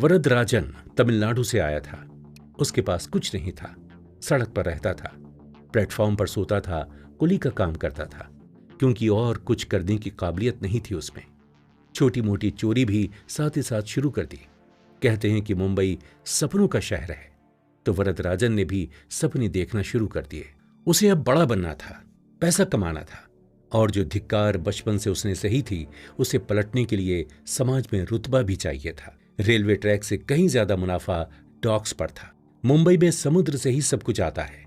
वरदराजन तमिलनाडु से आया था। उसके पास कुछ नहीं था, सड़क पर रहता था, प्लेटफॉर्म पर सोता था, कुली का काम करता था, क्योंकि और कुछ करने की काबिलियत नहीं थी उसमें। छोटी मोटी चोरी भी साथ ही साथ शुरू कर दी। कहते हैं कि मुंबई सपनों का शहर है, तो वरदराजन ने भी सपने देखना शुरू कर दिए। उसे अब बड़ा बनना था, पैसा कमाना था, और जो धिक्कार बचपन से उसने सही थी, उसे पलटने के लिए समाज में रुतबा भी चाहिए था। रेलवे ट्रैक से कहीं ज्यादा मुनाफा डॉक्स पर था। मुंबई में समुद्र से ही सब कुछ आता है,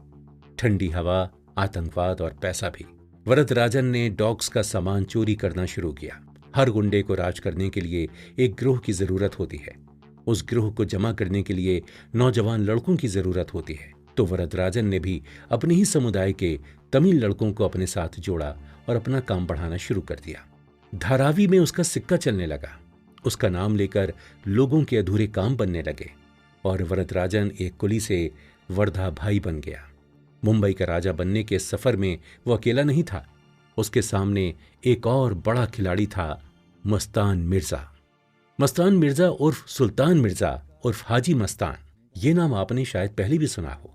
ठंडी हवा, आतंकवाद और पैसा भी। वरदराजन ने डॉक्स का सामान चोरी करना शुरू किया। हर गुंडे को राज करने के लिए एक गिरोह की जरूरत होती है। उस गिरोह को जमा करने के लिए नौजवान लड़कों की जरूरत होती है। तो वरदराजन ने भी अपने ही समुदाय के तमिल लड़कों को अपने साथ जोड़ा और अपना काम बढ़ाना शुरू कर दिया। धारावी में उसका सिक्का चलने लगा। उसका नाम लेकर लोगों के अधूरे काम बनने लगे और वरदराजन एक कुली से वर्धा भाई बन गया। मुंबई का राजा बनने के सफर में वो अकेला नहीं था। उसके सामने एक और बड़ा खिलाड़ी था, मस्तान मिर्जा। मस्तान मिर्जा उर्फ सुल्तान मिर्जा उर्फ हाजी मस्तान। ये नाम आपने शायद पहले भी सुना हो।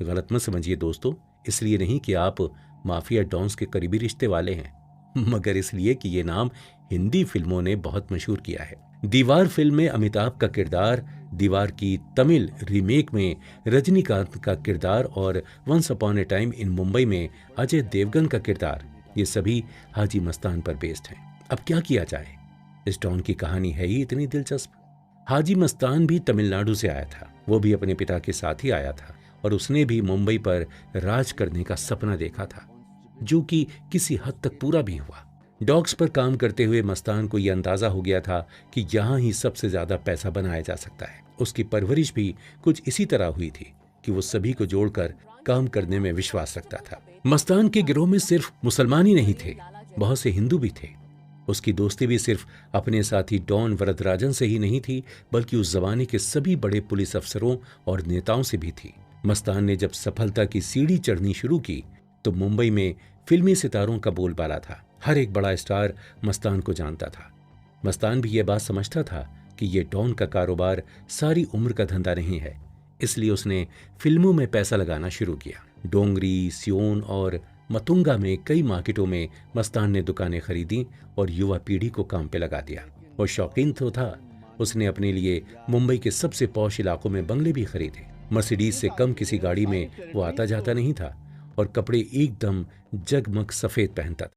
गलत मत समझिए दोस्तों, इसलिए नहीं कि आप माफिया डॉन्स के करीबी रिश्ते वाले हैं, मगर इसलिए कि ये नाम हिंदी फिल्मों ने बहुत मशहूर किया है। दीवार फिल्म में अमिताभ का किरदार, दीवार की तमिल रीमेक में रजनीकांत का किरदार और once upon a time in Mumbai में अजय देवगन का किरदार, ये सभी हाजी मस्तान पर बेस्ड हैं। अब क्या किया जाए, इस डॉन की कहानी है ही इतनी दिलचस्प। हाजी मस्तान भी तमिलनाडु से आया था। वो भी अपने पिता के साथ ही आया था और उसने भी मुंबई पर राज करने का सपना देखा था, जो कि किसी हद तक पूरा भी हुआ। डॉग्स पर काम करते हुए मस्तान को यह अंदाजा हो गया था कि यहाँ ही सबसे ज्यादा पैसा बनाया जा सकता है। उसकी परवरिश भी कुछ इसी तरह हुई थी कि वो सभी को जोड़कर काम करने में विश्वास रखता था। मस्तान के गिरोह में सिर्फ मुसलमान ही नहीं थे, बहुत से हिंदू भी थे। उसकी दोस्ती भी सिर्फ अपने साथी डॉन वरदराजन से ही नहीं थी, बल्कि उस जमाने के सभी बड़े पुलिस अफसरों और नेताओं से भी थी। मस्तान ने जब सफलता की सीढ़ी चढ़नी शुरू की तो मुंबई में फिल्मी सितारों का बोलबाला था। हर एक बड़ा स्टार मस्तान को जानता था। मस्तान भी यह बात समझता था कि यह डॉन का कारोबार सारी उम्र का धंधा नहीं है, इसलिए उसने फिल्मों में पैसा लगाना शुरू किया। डोंगरी, सियोन और मतुंगा में कई मार्केटों में मस्तान ने दुकानें खरीदी और युवा पीढ़ी को काम पे लगा दिया। वो शौकीन तो था, उसने अपने लिए मुंबई के सबसे पॉश इलाकों में बंगले भी खरीदे। मर्सिडीज से कम किसी गाड़ी में वो आता जाता नहीं था और कपड़े एकदम जगमग सफेद पहनता था।